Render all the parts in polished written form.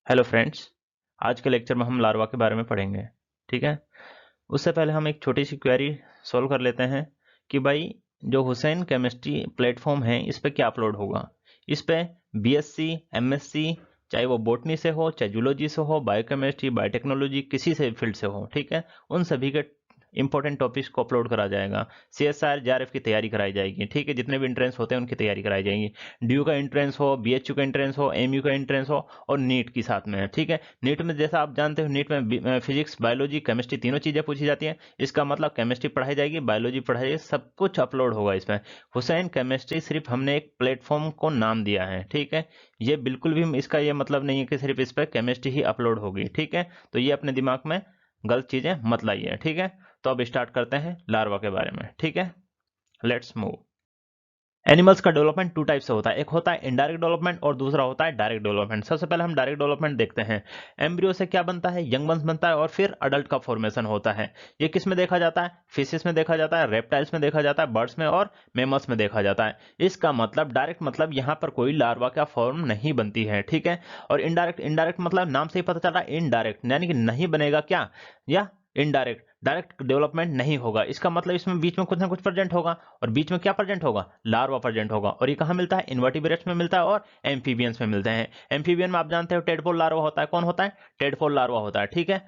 Hello friends. आज के lecture में हम लार्वा के बारे में पढ़ेंगे। ठीक है। उससे पहले हम एक छोटी सी क्वेरी सॉल्व कर लेते हैं कि भाई जो हुसैन केमिस्ट्री प्लेटफॉर्म है इस पे क्या अपलोड होगा। इस पे बीएससी एमएससी चाहे वो बोटनी से हो चाहे जूलॉजी से हो बायोकेमिस्ट्री बायोटेक्नोलॉजी किसी से फील्ड से हो, ठीक है, उन सभी के इंपॉर्टेंट टॉपिक्स को अपलोड करा जाएगा। सीएसआर जेआरएफ की तैयारी कराई जाएगी। ठीक है, जितने भी एंट्रेंस होते हैं उनकी तैयारी कराई जाएगी। डीयू का एंट्रेंस हो, बीएचयू का एंट्रेंस हो, एमयू का एंट्रेंस हो और नीट की साथ में है। ठीक है, नीट में जैसा आप जानते हो नीट में फिजिक्स बायोलॉजी केमिस्ट्री तीनों चीजें पूछी जाती हैं। इसका मतलब केमिस्ट्री पढ़ाई जाएगी, बायोलॉजी पढ़ाई जाएगी, सब कुछ अपलोड होगा इसमें। हुसैन केमिस्ट्री सिर्फ हमने एक प्लेटफॉर्म को नाम दिया है। ठीक है, ये बिल्कुल भी इसका ये मतलब नहीं है कि सिर्फ इस पर केमिस्ट्री ही अपलोड होगी। ठीक है, तो ये अपने दिमाग में गलत चीजें मत लाइए। ठीक है, तो अब स्टार्ट करते हैं लार्वा के बारे में। ठीक है, लेट्स मूव। एनिमल्स का डेवलपमेंट टू टाइप से होता है, एक होता है इनडायरेक्ट डेवलपमेंट और दूसरा होता है डायरेक्ट डेवलपमेंट। सबसे पहले हम डायरेक्ट डेवलपमेंट देखते हैं। एम्ब्रियो से क्या बनता है, यंग वंस बनता है और फिर अडल्ट का फॉर्मेशन होता है। ये किस में देखा जाता है, फिशेस में देखा जाता है, रेप्टाइल्स में देखा जाता है, बर्ड्स में और मेमल्स में देखा जाता है। इसका मतलब डायरेक्ट मतलब यहाँ पर कोई लार्वा का फॉर्म नहीं बनती है। ठीक है, और इनडायरेक्ट इंडायरेक्ट मतलब नाम से ही पता चल रहा है इनडायरेक्ट, यानी कि नहीं बनेगा क्या, या इनडायरेक्ट डायरेक्ट डेवलपमेंट नहीं होगा। इसका मतलब इसमें बीच में कुछ ना कुछ प्रेजेंट होगा, और बीच में क्या प्रेजेंट होगा, लार्वा प्रेजेंट होगा। और ये कहाँ मिलता है, इन्वर्टिब्रेट्स में मिलता है और एम्फीबियंस में मिलते हैं। एम्फीबियन में आप जानते हो टेडपोल लार्वा होता है। कौन होता है, टेडपोल लार्वा होता है। ठीक है,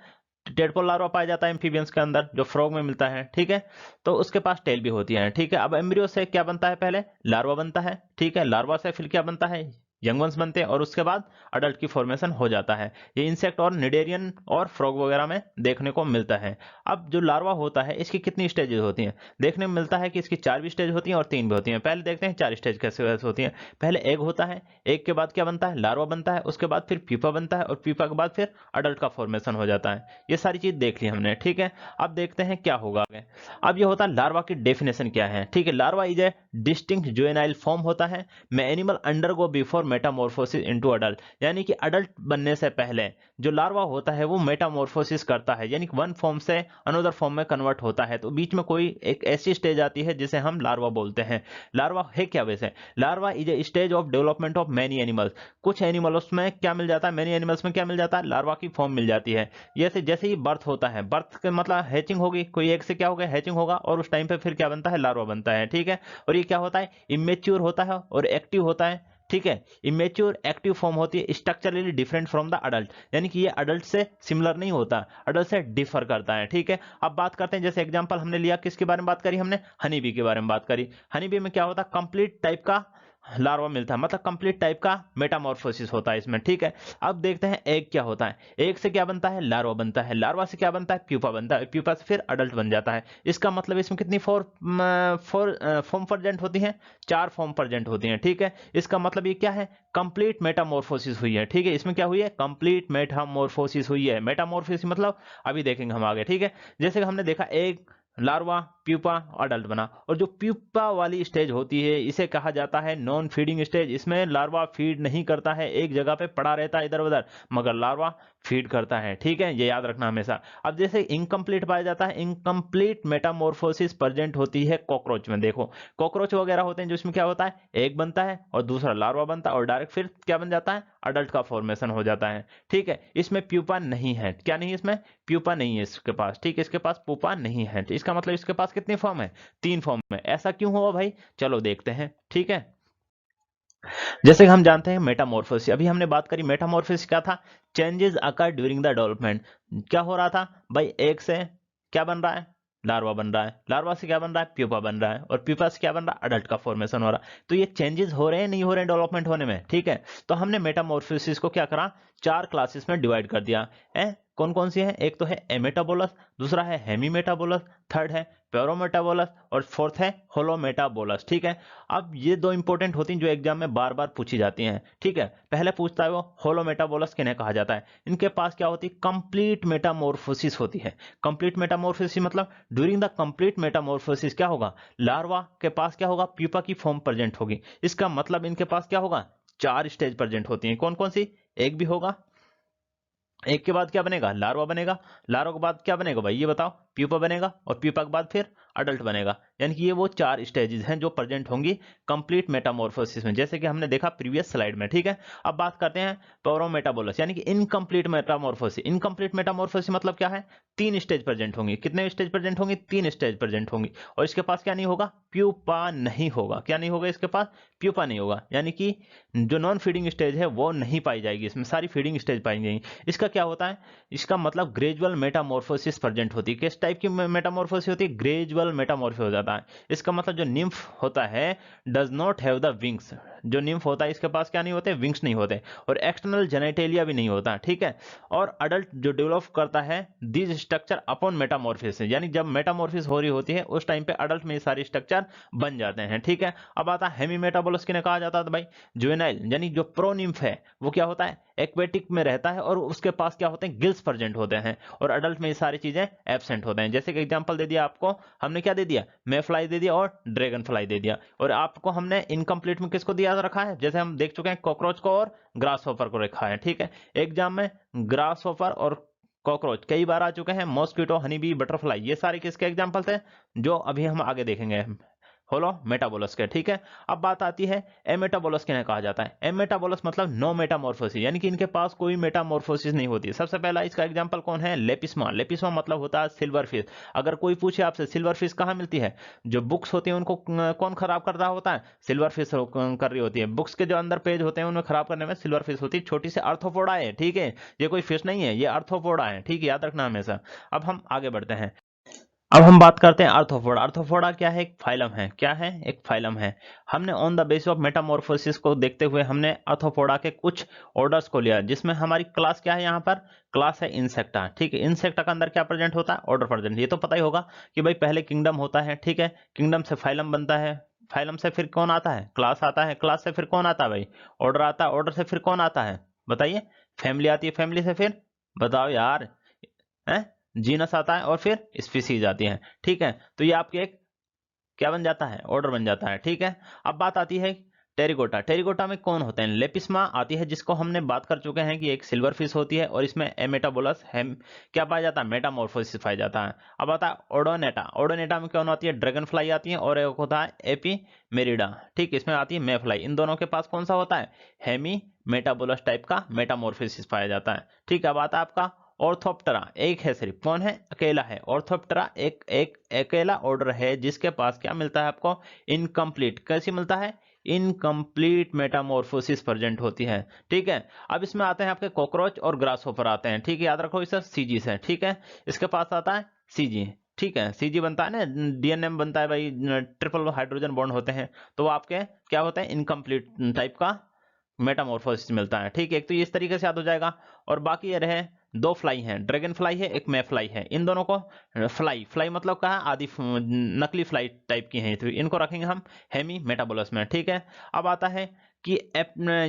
टेडपोल लार्वा पाया जाता है एम्फीबियंस के अंदर जो फ्रॉग में मिलता है। ठीक है, तो उसके पास टेल भी होती है। ठीक है, अब एम्ब्रियो से क्या बनता है, पहले लार्वा बनता है। ठीक है, लार्वा से फिर क्या बनता है, यंग वंस बनते हैं और उसके बाद अडल्ट की फॉर्मेशन हो जाता है। ये इंसेक्ट और निडेरियन और फ्रॉग वगैरह में देखने को मिलता है। अब जो लार्वा होता है इसकी कितनी स्टेजेस होती हैं, देखने में मिलता है कि इसकी 4 भी स्टेज होती हैं और 3 भी होती हैं। पहले देखते हैं 4 स्टेज कैसे होती हैं। पहले एग होता है, एग के बाद क्या बनता है, लार्वा बनता है, उसके बाद फिर प्यूपा बनता है और प्यूपा के बाद फिर अडल्ट का फॉर्मेशन हो जाता है। ये सारी चीज देख ली हमने। ठीक है, अब देखते हैं क्या होगा आगे। अब ये होता है लार्वा की डेफिनेशन क्या है। ठीक है, larva is a distinct juvenile form होता है में animal undergo before Metamorphosis into adult, यानी कि अडल्ट बनने से पहले जो लार्वा होता है वो मेटामॉर्फोसिस करता है, यानी कि वन फॉर्म से अनदर फॉर्म में कन्वर्ट होता है। तो बीच में कोई एक ऐसी स्टेज आती है जिसे हम लार्वा बोलते हैं। लार्वा है क्या वैसे, larva is a stage of development of many animals. कुछ एनिमल्स में क्या मिल जाता है, मैनी एनिमल्स में क्या मिल जाता है, लार्वा की फॉर्म मिल जाती है। जैसे जैसे ही बर्थ होता है, बर्थ के मतलब हैचिंग होगी, कोई एक से क्या होगा, हैचिंग होगा और उस टाइम पे फिर क्या बनता है, लार्वा बनता है। ठीक है, और ये क्या होता है, इमेच्योर होता है और एक्टिव होता है। ठीक है, इमेच्योर एक्टिव फॉर्म होती है structurally different from the adult, यानी कि ये अडल्ट से सिमिलर नहीं होता, अडल्ट से डिफर करता है। ठीक है, अब बात करते हैं, जैसे एग्जांपल हमने लिया, किसके बारे में बात करी हमने, हनी बी के बारे में बात करी। हनी बी में क्या होता है, कंप्लीट टाइप का लार्वा मिलता है, मतलब कंप्लीट टाइप का मेटामॉर्फोसिस होता है इसमें। ठीक है, अब देखते हैं एग क्या होता है। एग से क्या बनता है, लार्वा बनता है, लार्वा से क्या बनता है, प्यूपा बनता है, प्यूपा से फिर अडल्ट बन जाता है। इसका मतलब इसमें कितनी फॉर्म प्रेजेंट होती हैं, 4 फॉर्म प्रेजेंट होती हैं। ठीक है, इसका मतलब ये क्या है, कंप्लीट मेटामॉर्फोसिस हुई है। ठीक है, इसमें क्या हुई है, कंप्लीट मेटामॉर्फोसिस हुई है। मेटामॉर्फोसिस मतलब अभी देखेंगे हम आगे। ठीक है, जैसे कि हमने देखा एग, लार्वा, प्यूपा, अडल्ट बना, और जो प्यूपा वाली स्टेज होती है इसे कहा जाता है नॉन फीडिंग स्टेज। इसमें लार्वा फीड नहीं करता है, एक जगह पे पड़ा रहता है इधर उधर, मगर लार्वा फीड करता है। ठीक है, ये याद रखना हमेशा। अब जैसे इनकम्प्लीट पाया जाता है, इनकम्प्लीट मेटामॉर्फोसिस प्रेजेंट होती है कॉकरोच में। देखो कॉकरोच वगैरह होते हैं जिसमें क्या होता है, एक बनता है और दूसरा लार्वा बनता है और डायरेक्ट फिर क्या बन जाता है, अडल्ट का फॉर्मेशन हो जाता है। ठीक है, इसमें प्यूपा नहीं है, क्या नहीं है इसमें, प्यूपा नहीं है इसके पास। ठीक है, इसके पास पुपा नहीं है, तो इसका मतलब इसके पास कितनी फॉर्म है, 3 फॉर्म है। ऐसा क्यों हुआ भाई, चलो देखते हैं। ठीक है, जैसे कि हम जानते हैं मेटामॉर्फोसिस, अभी हमने बात करी मेटामॉर्फोसिस क्या था, changes occur during the development. क्या हो रहा था भाई, एक से क्या बन रहा है, लार्वा बन रहा है, लार्वा से क्या बन रहा है, प्यूपा बन रहा है, और प्यूपा से क्या बन रहा है, अडल्ट का फॉर्मेशन हो रहा है। तो ये चेंजेस हो रहे हैं नहीं हो रहे हैं डेवलपमेंट होने में। ठीक है, तो हमने मेटामॉर्फोसिस को क्या करा, 4 क्लासेस में डिवाइड कर दिया है। कौन कौन सी है, एक तो है एमेटाबोलस, दूसरा है हेमीमेटाबोलस, थर्ड है प्यूरोमेटाबोलस और फोर्थ है होलोमेटाबोलस। ठीक है, अब ये 2 इंपॉर्टेंट होती हैं जो एग्जाम में बार बार पूछी जाती हैं। ठीक है, पहले पूछता है वो होलोमेटाबोलस किन्हें कहा जाता है। इनके पास क्या होती है, कंप्लीट मेटामॉर्फोसिस होती है। कंप्लीट मेटामॉर्फोसिस मतलब ड्यूरिंग द कंप्लीट मेटामॉर्फोसिस क्या होगा, लार्वा के पास क्या होगा, प्यूपा की फॉर्म प्रेजेंट होगी। इसका मतलब इनके पास क्या होगा, 4 स्टेज प्रेजेंट होती हैं। कौन कौन सी, एक भी होगा, एक के बाद क्या बनेगा, लार्वा बनेगा, लार्वा के बाद क्या बनेगा भाई ये बताओ, प्यूपा बनेगा और प्यूपा के बाद फिर अडल्ट बनेगा। यानी कि ये वो 4 स्टेजेस हैं जो प्रेजेंट होंगी कंप्लीट मेटामॉर्फोसिस में, जैसे कि हमने देखा प्रीवियस स्लाइड में। ठीक है, अब बात करते हैं प्रोमेटाबोलस यानी कि इनकम्प्लीट मेटामॉर्फोसिस। इनकम्प्लीट मेटामॉर्फोसिस मतलब क्या है? 3 स्टेज प्रेजेंट होंगी। कितने स्टेज प्रेजेंट होंगी? 3 स्टेज प्रेजेंट होंगी। और इसके पास क्या नहीं होगा? प्यूपा नहीं होगा। क्या नहीं होगा इसके पास? प्यूपा नहीं होगा। यानी कि जो नॉन फीडिंग स्टेज है वो नहीं पाई जाएगी, इसमें सारी फीडिंग स्टेज पाई जाएंगी। इसका क्या होता है? इसका मतलब ग्रेजुअल मेटामॉर्फोसिस प्रेजेंट होती है। किस टाइप की मेटामॉर्फोसिस होती है? ग्रेजुअल मेटामॉर्फोसिस हो जाता है। इसका मतलब जो निम्फ होता है does not have the wings. जो निम्फ होता है इसके पास क्या नहीं होते? विंग्स नहीं होते, और एक्सटर्नल जेनेटेलिया भी नहीं होता। ठीक है, और अडल्ट जो डेवलप करता है दिस स्ट्रक्चर अपॉन मेटामॉर्फिस, यानी जब मेटामॉर्फिस हो रही होती है उस टाइम पे अडल्ट में ये सारे स्ट्रक्चर बन जाते हैं। ठीक है, अब आता है हेमी मेटाबोलस, किन्हें कहा जाता है भाई? जुवेनाइल, यानी जो प्रोनिम्फ है वो क्या होता है? एक्वेटिक में रहता है और उसके पास क्या होते हैं? गिल्स प्रेजेंट होते हैं, और अडल्ट में ये सारी चीजें एब्सेंट होते हैं। जैसे कि एग्जांपल दे दिया आपको, हमने क्या दे दिया? मे फ्लाई दे दिया और ड्रैगन फ्लाई दे दिया। और आपको हमने इनकम्प्लीट में किसको दिया रखा है? जैसे हम देख चुके हैं कॉकरोच को और ग्रास हॉपर को रखा है। ठीक है, एग्जाम में ग्रास हॉपर और कॉकरोच कई बार आ चुके हैं, मॉस्किटो, हनी बी, बटरफ्लाई, ये सारे किसके एग्जाम्पल थे जो अभी हम आगे देखेंगे होलो मेटाबोलस के। ठीक है, अब बात आती है एमेटाबोलस किन्हें कहा जाता है? एमेटाबोलस मतलब नो मेटामॉर्फोसिस, यानी कि इनके पास कोई मेटामॉर्फोसिस नहीं होती। सबसे पहला इसका एग्जांपल कौन है? लेपिस्मा। लेपिस्मा मतलब होता है सिल्वर फिश। अगर कोई पूछे आपसे सिल्वर फिश कहाँ मिलती है, जो बुक्स होती है उनको कौन खराब कर रहा होता है? सिल्वर फिश कर रही होती है। बुक्स के जो अंदर पेज होते हैं उन्हें खराब करने में सिल्वर फिश होती है। छोटी सी आर्थ्रोपोडा है। ठीक है, ये कोई फिश नहीं है, ये आर्थ्रोपोडा है। ठीक है, याद रखना हमेशा। अब हम आगे बढ़ते हैं। अब हम बात करते हैं आर्थ्रोपोडा। आर्थ्रोपोडा क्या है? एक फाइलम है। क्या है? एक फाइलम है। हमने on the basis of Metamorphosis को देखते हुए हमने आर्थ्रोपोडा के कुछ ऑर्डर्स को लिया, जिसमें हमारी क्लास क्या है? यहाँ पर क्लास है इंसेक्टा। ठीक है, इंसेक्टा के अंदर क्या प्रेजेंट होता है? Order present. ये तो पता ही होगा कि भाई पहले किंगडम होता है। ठीक है, किंगडम से फाइलम बनता है, फाइलम से फिर कौन आता है? क्लास आता है, क्लास से फिर कौन आता है भाई? ऑर्डर आता है, ऑर्डर से फिर कौन आता है? बताइए। फैमिली आती है, फैमिली से फिर बताओ यार, है जीनस आता है, और फिर स्पीसीज आती है। ठीक है, तो ये आपके एक क्या बन जाता है? ऑर्डर बन जाता है। ठीक है, अब बात आती है टेरिकोटा। टेरिकोटा में कौन होते हैं? लेपिस्मा आती है, जिसको हमने बात कर चुके हैं कि एक सिल्वर फिश होती है, और इसमें एमेटाबोलस हेम क्या पाया जाता है? मेटामॉर्फोसिस पाया जाता है। अब आता है ओडोनेटा। ओडोनेटा में कौन आती है? ड्रैगन फ्लाई आती है, और एक होता है एपीमेरिडा। ठीक, इसमें आती है मे फ्लाई। इन दोनों के पास कौन सा होता है? हेमी मेटाबोलस टाइप का मेटामॉर्फोसिस पाया जाता है। ठीक है, अब आता है आपका ऑर्थोप्टेरा। एक है सिर्फ, कौन है? अकेला है। ऑर्थोप्टेरा एक एक अकेला ऑर्डर है जिसके पास क्या मिलता है आपको? इनकम्प्लीट। कैसे मिलता है? इनकम्प्लीट मेटामॉर्फोसिस प्रेजेंट होती है। ठीक है, अब इसमें आते हैं आपके कॉकरोच और ग्रासहोपर आते हैं। ठीक है, याद रखो इसे सीजी से। ठीक है, इसके पास आता है सीजी। ठीक है, सीजी बनता है ना, डीएनए में बनता है भाई, ट्रिपल हाइड्रोजन बॉन्ड होते हैं, तो वो आपके क्या होते हैं? इनकम्प्लीट टाइप का मेटामॉर्फोसिस मिलता है। ठीक है, एक तो ये इस तरीके से याद हो जाएगा। और बाकी ये रहे दो फ्लाई हैं, ड्रैगन फ्लाई है, एक मे फ्लाई है। इन दोनों को फ्लाई, फ्लाई मतलब कहा आदि नकली फ्लाई टाइप की हैं, तो इनको रखेंगे हम हेमी मेटाबोलस में। ठीक है, अब आता है कि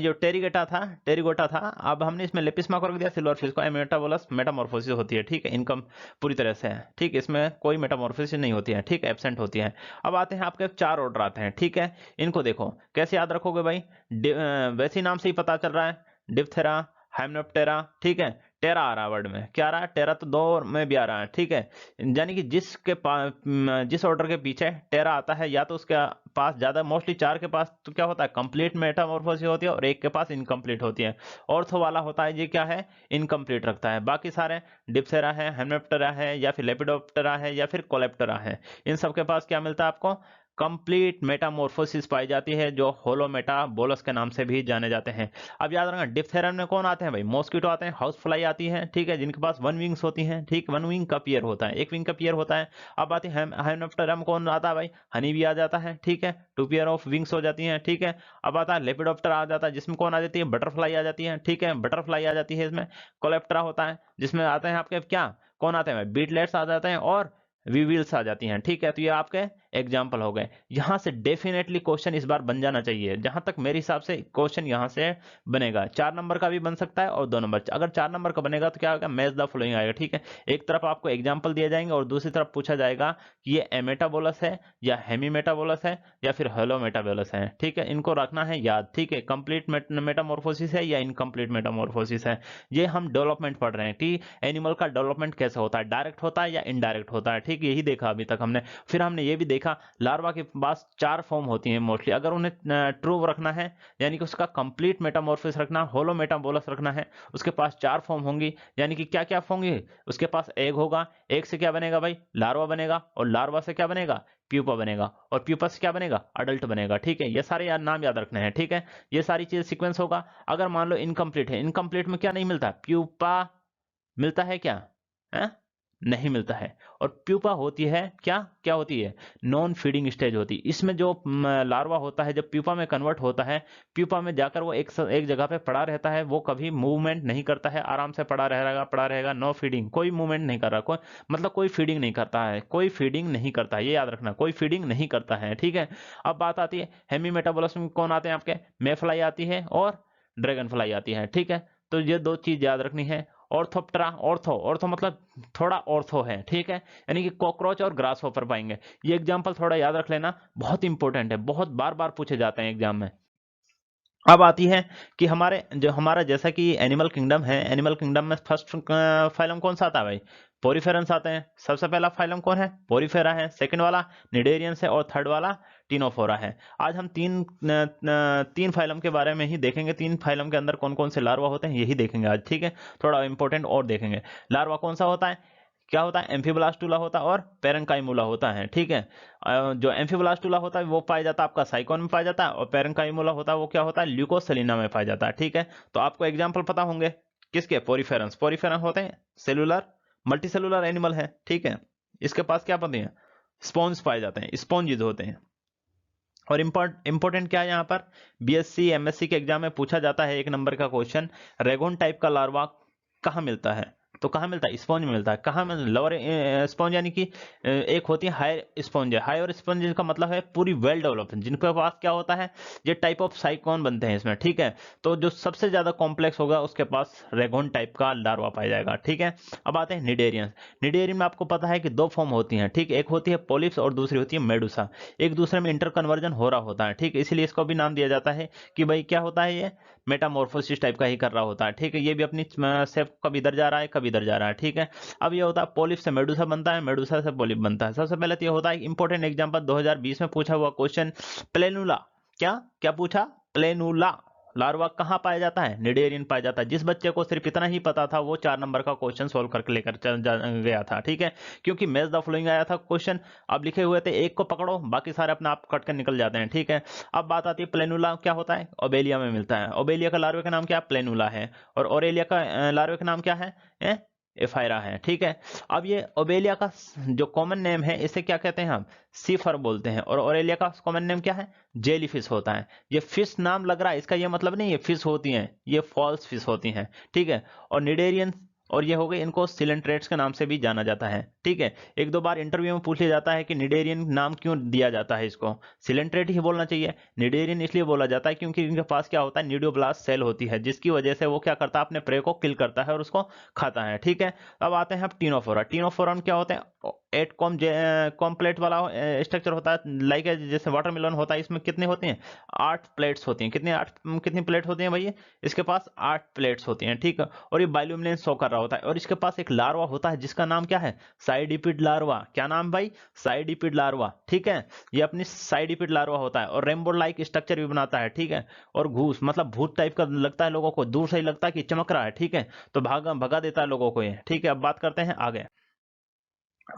जो टेरिगेटा था, टेरिगोटा था, अब हमने इसमें लेपिस्मा को रख दिया, सिल्वर फिश को। मेटाबोलस मेटामॉर्फोसिस होती है। ठीक है, इनकम पूरी तरह से है। ठीक, इसमें कोई मेटामॉर्फोसिस नहीं होती है। ठीक, एब्सेंट होती है। अब आते हैं आपके 4 ऑर्डर आते हैं। ठीक है, इनको देखो कैसे याद रखोगे भाई? वैसे ही नाम से ही पता चल रहा है, डिप्थेरा, हाइमेनोप्टेरा। ठीक है, टेरा आ रहा है वर्ड में, क्या आ रहा है? टेरा तो 2 में भी आ रहा है। ठीक है, यानी कि जिस ऑर्डर के पीछे टेरा आता है, या तो उसके पास ज्यादा, मोस्टली 4 के पास तो क्या होता है? कंप्लीट मेटामॉर्फोसिस होती है, और एक के पास इनकम्प्लीट होती है। ऑर्थो वाला होता है, ये क्या है? इनकम्प्लीट रखता है। बाकी सारे डिप्थेरा है, हाइमेनोप्टेरा है, या फिर लेपिडोप्टेरा है, या फिर कोलेप्टेरा है, इन सब के पास क्या मिलता है आपको? कंप्लीट मेटामॉर्फोसिस पाई जाती है, जो होलोमेटाबोलस के नाम से भी जाने जाते हैं। अब याद रखना, डिप्थेरा में कौन आते हैं भाई? मॉस्किटो आते हैं, हाउस फ्लाई आती है। ठीक है, जिनके पास 1 विंग्स होती हैं। ठीक, 1 विंग का पेयर होता है, 1 विंग का पेयर होता है। अब आती है हाइमेनोप्टेरा में कौन आता है भाई? हनी भी आ जाता है। ठीक है, 2 पेयर ऑफ विंग्स हो जाती हैं। ठीक है, अब आता है लेपिडोप्टेरा आ जाता है, जिसमें कौन आ जाती है? बटरफ्लाई आ जाती है। ठीक है, बटरफ्लाई आ जाती है इसमें। कोलेप्टेरा होता है, जिसमें आते हैं आपके क्या? कौन आते हैं? बीटलेट्स आ जाते हैं, और वीविल्स आ जाती हैं। ठीक है, तो ये आपके एग्जाम्पल हो गए। यहाँ से डेफिनेटली क्वेश्चन इस बार बन जाना चाहिए, जहां तक मेरे हिसाब से क्वेश्चन यहाँ से बनेगा। 4 नंबर का भी बन सकता है और 2 नंबर। अगर 4 नंबर का बनेगा तो क्या होगा, मैच द फॉलोइंग आएगा। ठीक है, एक तरफ आपको एग्जाम्पल दिए जाएंगे और दूसरी तरफ पूछा जाएगा कि ये एमेटाबोलस है या हेमीमेटाबोलस है या फिर हेलोमेटाबोलस है। ठीक है, इनको रखना है याद। ठीक है, कंप्लीट मेटामॉर्फोसिस है या इनकम्प्लीट मेटामॉर्फोसिस है। ये हम डेवलपमेंट पढ़ रहे हैं कि एनिमल का डेवलपमेंट कैसे होता है, डायरेक्ट होता है या इनडायरेक्ट होता है। ठीक, यही देखा अभी तक हमने। फिर हमने ये भी देखा लार्वा के पास 4 फॉर्म होती हैं मोस्टली। अगर उन्हें ट्रू रखना है यानी कि उसका कंप्लीट मेटामॉर्फोसिस रखना, होलो मेटाबोलस रखना है, उसके पास 4 फॉर्म होंगी। यानी कि क्या क्या फॉर्म होंगे, उसके पास एग होगा, एग से क्या बनेगा भाई, लार्वा बनेगा, और लार्वा से क्या बनेगा, प्यूपा बनेगा, और प्यूपा से क्या बनेगा, अडल्ट बनेगा। ठीक है, ये सारे नाम याद रखने हैं। ठीक है, ये सारी चीज सीक्वेंस होगा। अगर मान लो इनकम्प्लीट है, इनकम्प्लीट में क्या नहीं मिलता, प्यूपा मिलता है क्या है, नहीं मिलता है। और प्यूपा होती है क्या, क्या होती है, नॉन फीडिंग स्टेज होती है। इसमें जो लार्वा होता है जब प्यूपा में कन्वर्ट होता है, प्यूपा में जाकर वो एक जगह पे पड़ा रहता है, वो कभी मूवमेंट नहीं करता है, आराम से पड़ा रहेगा, नो फीडिंग, कोई मूवमेंट नहीं कर रहा, कोई मतलब कोई फीडिंग नहीं करता है, कोई फीडिंग नहीं करता है, ये याद रखना, कोई फीडिंग नहीं करता है। ठीक है, अब बात आती है हेमी मेटाबोलस में कौन आते हैं आपके, मेफ्लाई आती है और ड्रैगन फ्लाई आती है। ठीक है, तो ये 2 चीज याद रखनी है। ऑर्थोप्टेरा, ऑर्थो मतलब थोड़ा ऑर्थो है। ठीक है, यानी कि कॉकरोच और ग्रास होपर पाएंगे। ये एग्जांपल थोड़ा याद रख लेना, बहुत इंपॉर्टेंट है, बहुत बार बार पूछे जाते हैं एग्जाम में। अब आती है कि हमारा जैसा कि एनिमल किंगडम है, एनिमल किंगडम में फर्स्ट फाइलम कौन सा आता है भाई, पोरीफेरेंस आते हैं। सबसे पहला फाइलम कौन है, पोरीफेरा है, सेकंड वाला निडेरियंस है, और थर्ड वाला टिनोफोरा है। आज हम तीन फाइलम के बारे में ही देखेंगे। 3 फाइलम के अंदर कौन कौन से लार्वा होते हैं यही देखेंगे आज। ठीक है, थोड़ा इंपॉर्टेंट और देखेंगे। लार्वा कौन सा होता है, क्या होता है, एम्फीब्लास्टुला होता है और पेरेंकाइमुला होता है। ठीक है, जो एम्फीब्लास्टुला होता है वो पाया जाता है आपका साइकोन में पाया जाता है, और पेरेंकाइमुला होता है वो क्या होता है, ल्यूकोसेलिना में पाया जाता है। ठीक है, तो आपको एग्जाम्पल पता होंगे किसके, पोरीफेरेंस। पोरीफेरेंस होते हैं सेलुलर मल्टीसेलुलर एनिमल है। ठीक है, इसके पास क्या पाते हैं, स्पॉन्ज पाए जाते हैं, स्पॉन्जिज होते हैं। और इंपॉर्टेंट क्या है यहाँ पर, बीएससी एमएससी के एग्जाम में पूछा जाता है 1 नंबर का क्वेश्चन, रेगोन टाइप का लार्वा कहाँ मिलता है, तो कहाँ मिलता है, स्पॉन्ज में मिलता है। कहाँ में, लोअर स्पॉन्ज, यानी कि एक होती है हायर स्पॉन्ज है। हायर स्पॉन्ज का मतलब है पूरी वेल डेवलप्ड, जिनके पास क्या होता है, ये टाइप ऑफ साइकोन बनते हैं इसमें। ठीक है, तो जो सबसे ज्यादा कॉम्प्लेक्स होगा उसके पास रेगोन टाइप का लार्वा पाया जाएगा। ठीक है, अब आते हैं निडेरियन। निडेरियन में आपको पता है कि 2 फॉर्म होती हैं। ठीक, एक होती है पोलिप्स और दूसरी होती है मेडुसा। एक दूसरे में इंटर कन्वर्जन हो रहा होता है। ठीक, इसीलिए इसको भी नाम दिया जाता है कि भाई क्या होता है, ये मेटामॉर्फोसिस टाइप का ही कर रहा होता है। ठीक है, ये भी अपनी सेफ कभी इधर जा रहा है कभी इधर जा रहा है। ठीक है, अब ये होता है पोलिप से मेडुसा बनता है, मेडुसा से पोलिप बनता है। सबसे पहले तो ये होता है इंपॉर्टेंट एग्जांपल 2020 में पूछा हुआ क्वेश्चन, प्लेनुला। क्या क्या पूछा, प्लेनुला लार्वा कहाँ पाया जाता है, निडेरियन पाया जाता है। जिस बच्चे को सिर्फ इतना ही पता था वो 4 नंबर का क्वेश्चन सोल्व करके लेकर चल गया था। ठीक है, क्योंकि मैच द फॉलोइंग आया था क्वेश्चन, अब लिखे हुए थे, एक को पकड़ो बाकी सारे अपने आप कट कर निकल जाते हैं। ठीक है, अब बात आती है प्लेनुला क्या होता है, ओबेलिया में मिलता है। ओबेलिया का लार्वे का नाम क्या, प्लेनुला है, और ओरेलिया का लार्वे का नाम क्या है, एफायरा है। ठीक है, अब ये ओबेलिया का जो कॉमन नेम है इसे क्या कहते हैं हम, सीफर बोलते हैं, और ओरेलिया का कॉमन नेम क्या है, जेलीफिश होता है। ये फिश नाम लग रहा है, इसका ये मतलब नहीं ये फिश होती हैं, ये फॉल्स फिश होती हैं। ठीक है, और निडेरियन और ये हो गए, इनको सिलेंट्रेट्स के नाम से भी जाना जाता है। ठीक है, 1-2 बार इंटरव्यू में पूछ लिया जाता है कि निडेरियन नाम क्यों दिया जाता है, इसको सिलेंट्रेट ही बोलना चाहिए। निडेरियन इसलिए बोला जाता है क्योंकि इनके पास क्या होता है, निडियोब्लास्ट सेल होती है, जिसकी वजह से वो क्या करता है, अपने प्रे को किल करता है और उसको खाता है। ठीक है, अब आते हैं अब टिनोफोरा। टिनोफोरा क्या होते हैं, 8 कॉम्प्लेट वाला स्ट्रक्चर होता है, लाइक जैसे वाटरमेलन होता है, इसमें कितने होते हैं, 8 प्लेट्स होती हैं। कितनी प्लेट होती हैं भैया, इसके पास 8 प्लेट्स होती हैं। ठीक है, और ये बायोल्यूमिनेंस शो कर रहा होता है, और इसके पास एक लार्वा होता है जिसका नाम क्या है, साइडिपिड लार्वा। क्या नाम भाई, साइडिपिड लार्वा। ठीक है, ये अपनी साइडिपिड लार्वा होता है, और रेनबो लाइक स्ट्रक्चर भी बनाता है। ठीक है, और घूस मतलब भूत टाइप का लगता है लोगों को, दूर से ही लगता है कि चमक रहा है। ठीक है, तो भगा देता है लोगों को ये। ठीक है, अब बात करते हैं आगे,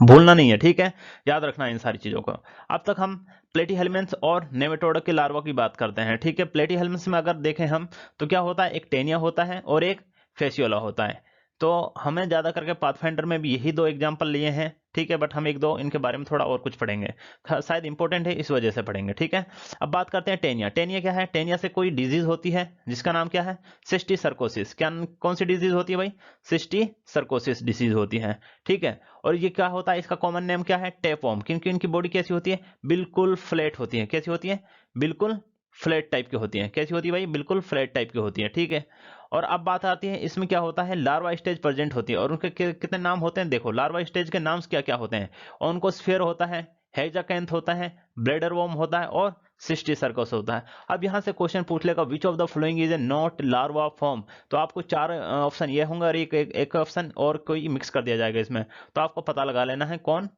भूलना नहीं है। ठीक है, याद रखना है इन सारी चीजों को। अब तक हम प्लेटीहेल्मिन्थ्स और नेमेटोड के लार्वा की बात करते हैं। ठीक है, प्लेटीहेल्मिन्थ्स में अगर देखें हम तो क्या होता है, एक टेनिया होता है और एक फेसियोला होता है। तो हमें ज़्यादा करके पाथफाइंडर में भी यही 2 एग्जाम्पल लिए हैं, ठीक है, बट हम 1-2 इनके बारे में थोड़ा और कुछ पढ़ेंगे, शायद इंपॉर्टेंट है इस वजह से पढ़ेंगे, ठीक है। अब बात करते हैं टेनिया। टेनिया क्या है? टेनिया से कोई डिजीज होती है जिसका नाम क्या है? सिस्टिक सर्कोसिस। क्या कौन सी डिजीज होती है भाई? सिस्टिक सर्कोसिस डिजीज होती है, ठीक है। और ये क्या होता है? इसका कॉमन नेम क्या है? टेपवर्म। क्योंकि इनकी बॉडी कैसी होती है? बिल्कुल फ्लैट होती है। कैसी होती है? बिल्कुल फ्लैट टाइप की होती है। कैसी होती है भाई? बिल्कुल फ्लैट टाइप की होती है, ठीक है। और अब बात आती है इसमें क्या होता है? लार्वा स्टेज प्रेजेंट होती है। और उनके कितने नाम होते हैं? देखो लार्वा स्टेज के नाम क्या क्या होते हैं? ओनकोस्फेयर होता है, हेक्साकैंथ होता है, ब्लैडर वर्म होता है और सिस्टिक सर्कोस होता है। अब यहां से क्वेश्चन पूछ लेगा which of the following is a not larva form. तो आपको 4 ऑप्शन ये होंगे और एक ऑप्शन और कोई मिक्स कर दिया जाएगा इसमें। तो आपको पता लगा लेना है कौन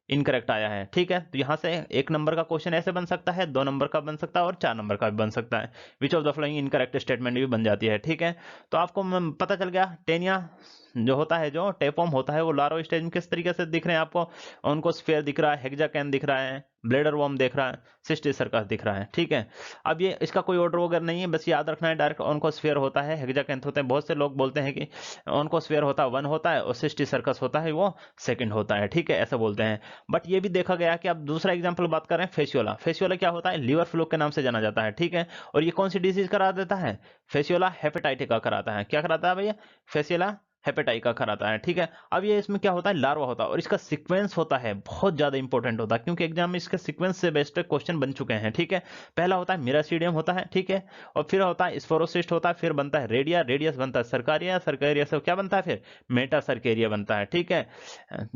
इनकरेक्ट आया है, ठीक है। तो यहां से 1 नंबर का क्वेश्चन ऐसे बन सकता है, 2 नंबर का बन सकता है और 4 नंबर का भी बन सकता है। Which of the following incorrect statement भी बन जाती है, ठीक है। तो आपको पता चल गया टेनिया जो होता है, जो टेपवर्म होता है, वो लार्वा स्टेज में किस तरीके से दिख रहे हैं आपको? उनको स्फेयर दिख रहा है, हेक्साकैन दिख रहा है, ब्लेडर वर्म दिख रहा है, सिस्टिक सर्कस दिख रहा है, ठीक है। अब ये इसका कोई ऑर्डर वगैरह नहीं है, बस याद रखना है डायरेक्ट ओनकोस्फेयर होता है, हेक्साकैंथ होते हैं। बहुत से लोग बोलते हैं कि ओनकोस्फेयर होता है 1 होता है और सिस्टिक सर्कस होता है वो 2nd होता है, ठीक है, ऐसा बोलते हैं। बट ये भी देखा गया कि अब दूसरा एग्जांपल बात कर रहे हैं फेसियोला। फेसियोला क्या होता है? लीवर फ्लू के नाम से जाना जाता है, ठीक है। और ये कौन सी डिजीज करा देता है? फेसियोला हेपेटाइटिका कराता है। क्या कराता है भैया? फेसियोला हेपेटाइका कराता है, ठीक है। अब ये इसमें क्या होता है? लार्वा होता है और इसका सीक्वेंस होता है बहुत ज्यादा इंपॉर्टेंट होता है, क्योंकि एग्जाम में इसके सीक्वेंस से बेस्ड क्वेश्चन बन चुके हैं, ठीक है। पहला होता है मिरासीडियम होता है, ठीक है। और फिर होता है स्पोरोसिस्ट होता है, फिर बनता है रेडिया, रेडियस बनता है सरकारिया, सरकारिया से क्या बनता है? फिर मेटा सरकेरिया बनता है, ठीक है।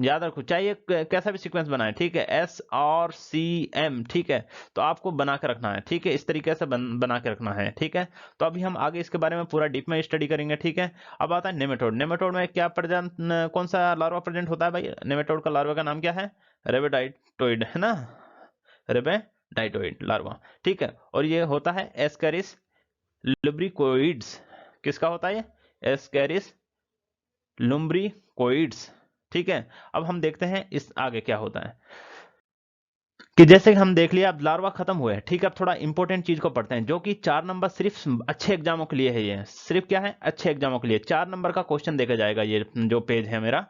याद रखो चाहिए कैसा भी सीक्वेंस बनाए, ठीक है, SRCM, ठीक है। तो आपको बना के रखना है, ठीक है, इस तरीके से बना के रखना है, ठीक है। तो अभी हम आगे इसके बारे में पूरा डीप में स्टडी करेंगे, ठीक है। अब आता है नेमेटोड। नेमेटोड में क्या प्रेजेंट, कौन सा लार्वा प्रेजेंट होता है भाई? नेमेटोड का लार्वा का नाम क्या है? रेबेडाइटोइड, है ना, रेबेडाइटोइड लार्वा, ठीक है। और ये होता है एस्केरिस लुब्रिकोइड्स। किसका होता है ये? एस्केरिस लुम्ब्रिकोइड्स, ठीक है। अब हम देखते हैं इस आगे क्या होता है, कि जैसे हम देख लिया अब लार्वा खत्म हुए, ठीक है। अब थोड़ा इंपॉर्टेंट चीज को पढ़ते हैं, जो कि 4 नंबर सिर्फ अच्छे एग्जामों के लिए है। ये सिर्फ क्या है? अच्छे एग्जामों के लिए 4 नंबर का क्वेश्चन देखा जाएगा, ये जो पेज है मेरा,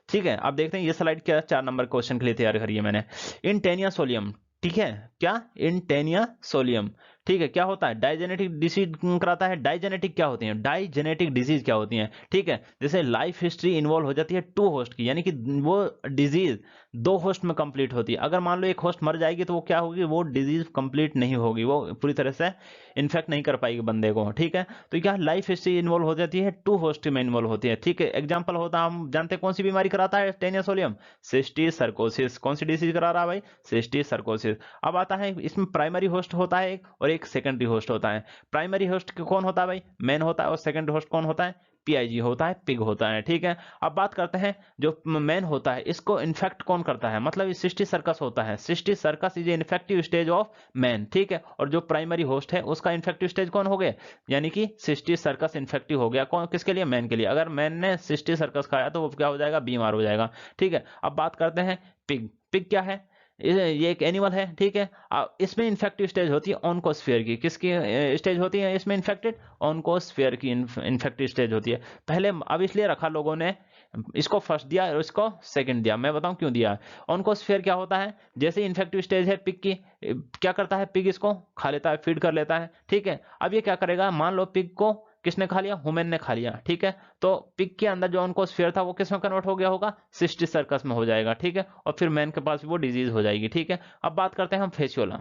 ठीक है। अब देखते हैं ये स्लाइड क्या 4 नंबर क्वेश्चन के लिए तैयार करी है मैंने। इन टेनिया सोलियम, ठीक है, क्या? इन टेनिया सोलियम, ठीक है। क्या होता है? डाइजेनेटिक डिसीज कराता है। डाइजेनेटिक क्या होती है? डाइजेनेटिक डिजीज क्या होती है, ठीक है। जैसे लाइफ हिस्ट्री इन्वॉल्व हो जाती है 2 होस्ट की, यानी कि वो डिजीज 2 होस्ट में कंप्लीट होती है। अगर मान लो एक होस्ट मर जाएगी तो वो क्या होगी? वो डिजीज कंप्लीट नहीं होगी, वो पूरी तरह से इन्फेक्ट नहीं कर पाएगी बंदे को, ठीक है। तो क्या लाइफ हिस्ट्री इन्वॉल्व हो जाती है 2 होस्ट में इन्वॉल्व होती है, ठीक है। एग्जाम्पल होता है, हम जानते हैं कौन सी बीमारी कराता है टेनिया सोलियम? सिस्टिक सर्कोसिस। कौन सी डिसीज करा रहा है भाई? सिस्टिक सर्कोसिस। अब आता है इसमें प्राइमरी होस्ट होता है एक, और एक सेकेंडरी होस्ट होता है। प्राइमरी होस्ट कौन होता है भाई? मैन होता है। और सेकेंडरी होस्ट कौन होता है? PIG होता है, पिग होता है, ठीक है। अब बात करते हैं जो मैन होता है, इसको इन्फेक्ट कौन करता है? मतलब सिस्टिक सर्कस होता है। Cystic circus is infective stage of man, ठीक है। और जो प्राइमरी होस्ट है उसका इन्फेक्टिव स्टेज कौन हो गया? यानी कि सिस्टिक सर्कस इन्फेक्टिव हो गया। कौन? किसके लिए? मैन के लिए। अगर मैन ने सिस्टिक सर्कस खाया तो वो क्या हो जाएगा? बीमार हो जाएगा, ठीक है। अब बात करते हैं पिग। पिग क्या है? ये एक एनिमल है, ठीक है। इसमें इन्फेक्टिव स्टेज होती है ऑनकोस्फेयर की। किसकी स्टेज होती है इसमें इन्फेक्टेड? ऑनकोस्फेयर की इन्फेक्टिव स्टेज होती है। पहले अब इसलिए रखा लोगों ने, इसको फर्स्ट दिया और इसको सेकंड दिया। मैं बताऊं क्यों दिया। ऑनकोस्फेयर क्या होता है? जैसे इन्फेक्टिव स्टेज है पिग की, क्या करता है पिग? इसको खा लेता है, फीड कर लेता है, ठीक है। अब ये क्या करेगा? मान लो पिग को किसने खा लिया? ह्यूमन ने खा लिया, ठीक है। तो पिग के अंदर जो ऑनकोस्फेयर था वो किस में कन्वर्ट हो गया होगा? सिस्टिक सर्कस में हो जाएगा, ठीक है। और फिर मैन के पास भी वो डिजीज हो जाएगी, ठीक है। अब बात करते हैं हम फेसियोला।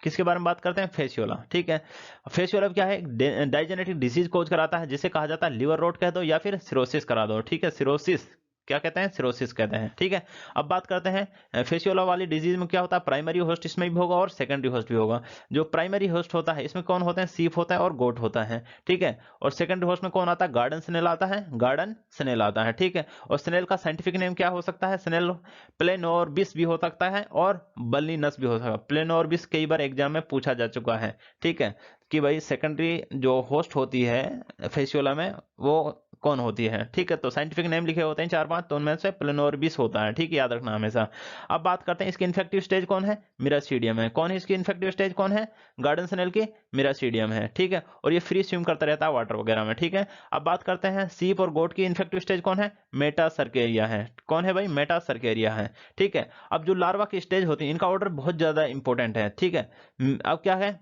किसके बारे में बात करते हैं? फेसियोला, ठीक है। फेसियोला क्या है? डाइजेनेटिक डिजीज कोज कराता है, जिसे कहा जाता है लिवर रोट कह दो या फिर सिरोसिस करा दो, ठीक है। सिरोसिस क्या कहते हैं? सिरोसिस कहते हैं, ठीक है। अब बात करते हैं फेसियोला वाली डिजीज में क्या होता है? प्राइमरी होस्ट इसमें भी होगा और सेकेंडरी होस्ट भी होगा। जो प्राइमरी होस्ट होता है इसमें कौन होते हैं? सीप होता है और गोट होता है, ठीक है। और सेकेंडरी होस्ट में कौन आता है? गार्डन स्नेल आता है, गार्डन स्नेल आता है, ठीक है। और स्नेल का साइंटिफिक नेम क्या हो सकता है? स्नेल प्लेनोरबिस भी हो सकता है और बल्लिनस भी हो सकता है। प्लेनोरबिस कई बार एग्जाम में पूछा जा चुका है, ठीक है, कि भाई सेकेंडरी जो होस्ट होती है फेसियोला में वो कौन होती है, ठीक है। तो साइंटिफिक नेम लिखे होते हैं 4-5, तो उनमें से प्लेनोर्बिस होता है, ठीक है, याद रखना हमेशा। अब बात करते हैं इसकी इन्फेक्टिव स्टेज कौन है, मिरासीडियम है। कौन है इसकी इन्फेक्टिव स्टेज, कौन है, गार्डन स्नेल की मिरासीडियम है, ठीक है। और ये फ्री स्विम करता रहता है वाटर वगैरह में, ठीक है। अब बात करते हैं सीप और गोट की इन्फेक्टिव स्टेज कौन है, मेटासर्केरिया है। कौन है भाई, मेटासर्केरिया है, ठीक है। अब जो लार्वा की स्टेज होती है, इनका ऑर्डर बहुत ज्यादा इंपॉर्टेंट है, ठीक है। अब क्या है,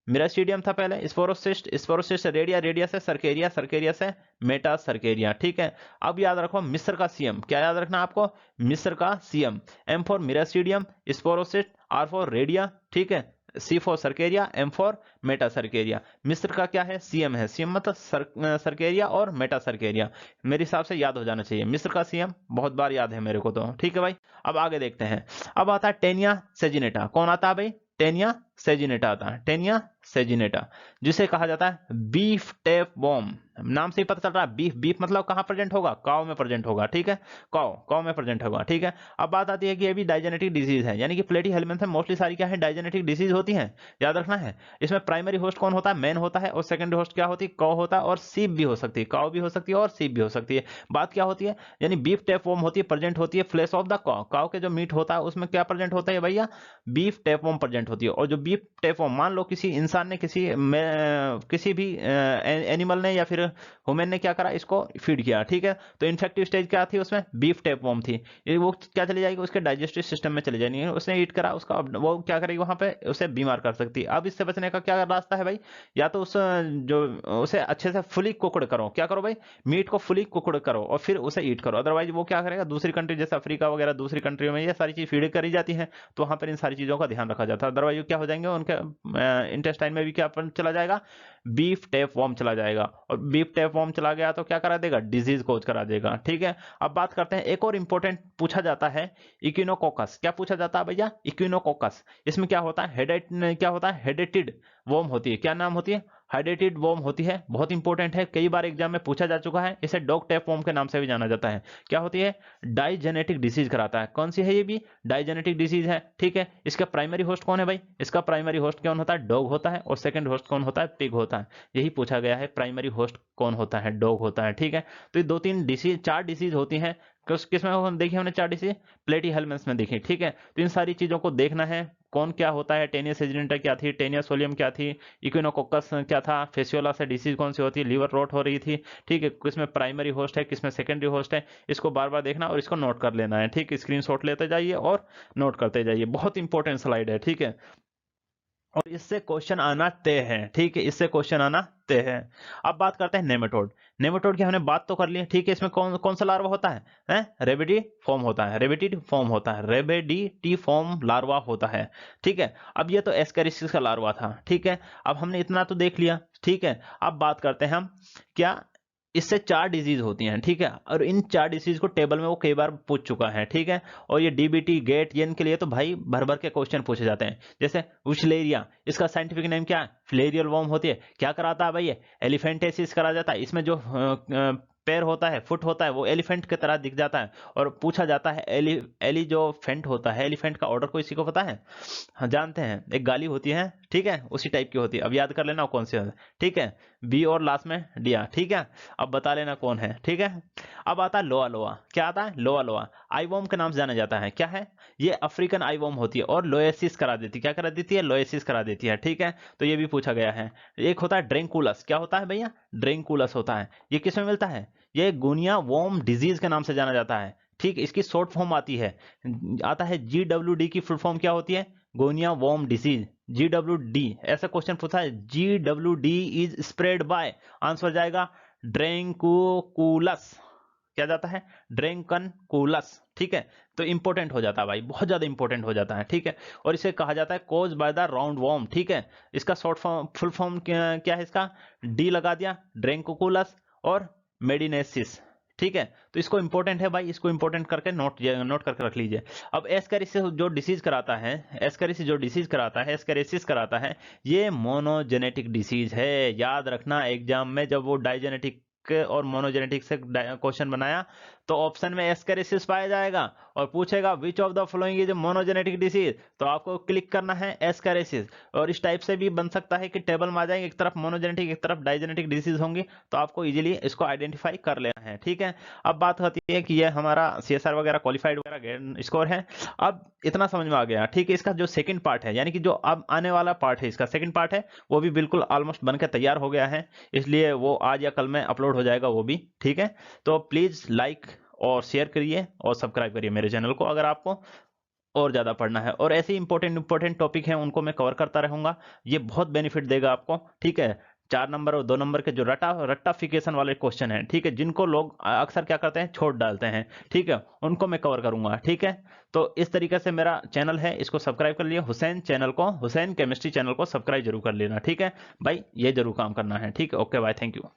मिरासीडियम था पहले, स्पोरोसिस्ट, स्पोरोसिस्ट रेडिया, रेडिया से सर्केरिया, सर्केरिया से मेटा सर्केरिया, ठीक है। अब याद रखो मिस्र का सीएम, क्या याद रखना आपको, मिस्र का CM. M for miracidium, sporocyst, R for redia, ठीक है, C for cercaria, M for meta cercaria. मिस्र का क्या है, सीएम है, सीएम मतलब सर्केरिया और मेटा सर्केरिया, मेरे हिसाब से याद हो जाना चाहिए। मिस्र का सीएम बहुत बार याद है मेरे को तो, ठीक है भाई। अब आगे देखते हैं। अब आता है टेनिया सेजिनेटा। कौन आता है भाई, टेनिया सेजिनेटा आता है, टेनिया सेजिनेटा, जिसे कहा जाता है बीफ टेप वॉर्म। नाम से ही पता चल रहा है, बीफ, बीफ मतलब कहां प्रेजेंट होगा, काव में प्रेजेंट होगा, ठीक है, काव में प्रेजेंट होगा, ठीक है। अब बात आती है कि ये भी डायजेनेटिक डिजीज है, यानी कि प्लेटीहेल्मिन्थ में मोस्टली सारी क्या है, डायजेनेटिक डिजीज होती हैं, याद रखना है। इसमें प्राइमरी होस्ट कौन होता है, मैन होता है, और सेकेंडरी होस्ट क्या होती है, काव होता है, और सीप भी हो सकती है, काव भी हो सकती है और सीप भी हो सकती है। बात क्या होती है, यानी बीफ टेप वॉर्म होती है, प्रेजेंट होती है फ्लेश ऑफ द काव, काव के जो मीट होता है उसमें क्या प्रेजेंट होता है भैया, बीफ टेप वॉर्म प्रेजेंट होती है। और जो बीफ टेप वॉर्म, मान लो किसी इंसान ने किसी भी एनिमल ने या फिर ह्यूमन ने क्या करा, इसको फीड किया, ठीक है, तो इन्फेक्टिव स्टेज क्या थी उसमें, बीफ टेप वॉर्म थी। ये वो क्या चली जाएगी, उसके डाइजेस्टिव सिस्टम में चली जाएगी, उसने ईट करा उसका, वो क्या करेगी वहां पे, उसे बीमार कर सकती है। अब इससे बचने का क्या रास्ता है भाई, या तो जो उसे अच्छे से फुली कुकड करो, क्या करो भाई, मीट को फुली कुकड करो और फिर उसे ईट करो। अदरवाइज वो क्या करेगा, दूसरी कंट्री जैसे अफ्रीका वगैरह दूसरी कंट्रियों में ये सारी चीज फीड करी जाती है, तो वहां पर इन सारी चीजों का ध्यान रखा जाता है। अदरवाइज क्या हो जाएंगे, उनके इंटेस्टाइन में भी क्या चला जाएगा, बीफ टेप वॉर्म चला जाएगा, और बीफ टेप वॉर्म चला गया तो क्या करा देगा, डिजीज कोज करा देगा, ठीक है। अब बात करते हैं, एक और इंपॉर्टेंट पूछा जाता है, इक्विनोकोकस। क्या पूछा जाता है भैया, इक्विनोकोकस। इसमें क्या होता है, क्या होता है, हेडेटेड वॉर्म होती है, क्या नाम होती है, हाइड्रेटेड वॉर्म होती है, बहुत इंपॉर्टेंट है, कई बार एग्जाम में पूछा जा चुका है। इसे डॉग टेप वॉर्म के नाम से भी जाना जाता है। क्या होती है, डाइजेनेटिक डिसीज कराता है। कौन सी है, ये भी डाइजेनेटिक डिसीज है, ठीक है। इसका प्राइमरी होस्ट कौन है भाई, इसका प्राइमरी होस्ट कौन होता है, डॉग होता है, और सेकंड होस्ट कौन होता है, पिग होता है। यही पूछा गया है, प्राइमरी होस्ट कौन होता है, डॉग होता है, ठीक है। तो ये 2-3 डिसीज, 4 डिसीज होती हैं, किसमें देखी हमने 4 डिसीज, प्लेटीहेल्मिन्थ में देखी, ठीक है। तो इन सारी चीजों को देखना है, कौन क्या होता है, टेनिया सेजिनेटा क्या थी, टेनिया सोलियम क्या थी, इक्विनोकोकस क्या था, फेसियोला से डिसीज कौन सी होती है, लीवर रोट हो रही थी, ठीक है। किसमें प्राइमरी होस्ट है, किसमें सेकेंडरी होस्ट है, इसको बार बार देखना और इसको नोट कर लेना है, ठीक, स्क्रीनशॉट लेते जाइए और नोट करते जाइए, बहुत इंपॉर्टेंट स्लाइड है, ठीक है। और इससे क्वेश्चन आना तय है, ठीक है, इससे क्वेश्चन आना तय है। अब बात करते हैं नेमेटोड। नेमेटोड की हमने बात तो कर ली है, ठीक है। इसमें कौन कौन सा लार्वा होता है, रेबिडी फॉर्म होता है, रेबिडी फॉर्म होता है, रेबिडी फॉर्म लार्वा होता है, ठीक है। अब ये तो एस्केरिसिस का लार्वा था, ठीक है। अब हमने इतना तो देख लिया, ठीक है। अब बात करते हैं हम, क्या इससे 4 डिजीज होती हैं, ठीक है। और इन 4 डिजीज को टेबल में वो कई बार पूछ चुका है, ठीक है। और ये डीबीटी गेट, ये इनके लिए तो भाई भर भर के क्वेश्चन पूछे जाते हैं। जैसे विशलेरिया, इसका साइंटिफिक नेम क्या है, फ्लेरियल वॉर्म होती है। क्या कराता है भाई, ये एलिफेंटेसिस करा जाता है। इसमें जो पैर होता है, फुट होता है, वो एलिफेंट की तरह दिख जाता है। और पूछा जाता है एली जो फेंट होता है, एलिफेंट का ऑर्डर किसी को पता है, हाँ जानते हैं, एक गाली होती है, ठीक है, उसी टाइप की होती है। अब याद कर लेना कौन सी है, ठीक है, बी और लास्ट में डिया, ठीक है। अब बता लेना कौन है, ठीक है। अब आता है लोआ लोआ। क्या आता है, लोआ लोआ, आईवॉर्म के नाम से जाना जाता है। क्या है, ये अफ्रीकन आईवॉर्म होती है और लोएसिस करा देती है। क्या करा देती है, लोएसिस करा देती है, ठीक है। तो ये भी पूछा गया है। एक होता है ड्रेंकुलस। क्या होता है भैया, ड्रेंकुलस होता है। ये किस में मिलता है, ये गुनिया वॉर्म डिजीज के नाम से जाना जाता है, ठीक। इसकी शॉर्ट फॉर्म आती है, आता है GWD की फुल फॉर्म क्या होती है, गोनिया वॉर्म डिसीज, GWD। ऐसा क्वेश्चन पूछा है, GWD is spread by, answer जाएगा ड्रेंकुकुलस। क्या जाता है, ड्रेंकनकुलस, ठीक है। तो इंपॉर्टेंट हो जाता है भाई, बहुत ज्यादा इंपॉर्टेंट हो जाता है, ठीक है। और इसे कहा जाता है cause by the round worm, ठीक है। इसका शॉर्ट फॉर्म, फुल फॉर्म क्या है इसका, डी लगा दिया, ड्रेंकुकुलस और मेडिनेसिस, ठीक है। तो इसको इंपॉर्टेंट है भाई, इसको इंपॉर्टेंट करके नोट करके रख लीजिए। अब एस्केरिसिस जो डिसीज कराता है, एस्केरिसिस जो डिसीज कराता है, एस्केरिसिस कराता है, ये मोनोजेनेटिक डिसीज है। याद रखना एग्जाम में जब वो डाइजेनेटिक और मोनोजेनेटिक से क्वेश्चन बनाया तो ऑप्शन में एस्केरिसिस पाया जाएगा और पूछेगा which of the following is monogenetic disease, तो आपको क्लिक करना है एस्केरिसिस। और इस टाइप से भी बन सकता है कि टेबल में आ जाएंगे, एक तरफ मोनोजेनेटिक एक तरफ डाइजेनेटिक डिसीज होंगी, तो आपको इजीली इसको आइडेंटिफाई कर लेना है। ठीक है, अब बात होती है कि ये हमारा सीएसआर वगैरह क्वालिफाइड वगैरह स्कोर है। अब इतना समझ में आ गया। ठीक है, इसका जो सेकंड पार्ट है, यानी कि जो अब आने वाला पार्ट है, इसका सेकंड पार्ट है, वो भी बिल्कुल ऑलमोस्ट बनकर तैयार हो गया है, इसलिए वो आज या कल में अपलोड हो जाएगा वो भी। ठीक है, तो प्लीज लाइक और शेयर करिए और सब्सक्राइब करिए मेरे चैनल को अगर आपको और ज्यादा पढ़ना है। और ऐसे इंपॉर्टेंट टॉपिक हैं उनको मैं कवर करता रहूंगा, ये बहुत बेनिफिट देगा आपको। ठीक है, 4 नंबर और 2 नंबर के जो रट्टाफिकेशन वाले क्वेश्चन हैं, ठीक है, जिनको लोग अक्सर क्या करते हैं, छोड़ डालते हैं, ठीक है, उनको मैं कवर करूंगा। ठीक है, तो इस तरीके से मेरा चैनल है, इसको सब्सक्राइब कर लिए, हुसैन चैनल को, हुसैन केमिस्ट्री चैनल को सब्सक्राइब जरूर कर लेना। ठीक है भाई, ये जरूर काम करना है। ठीक है, ओके बाय, थैंक यू।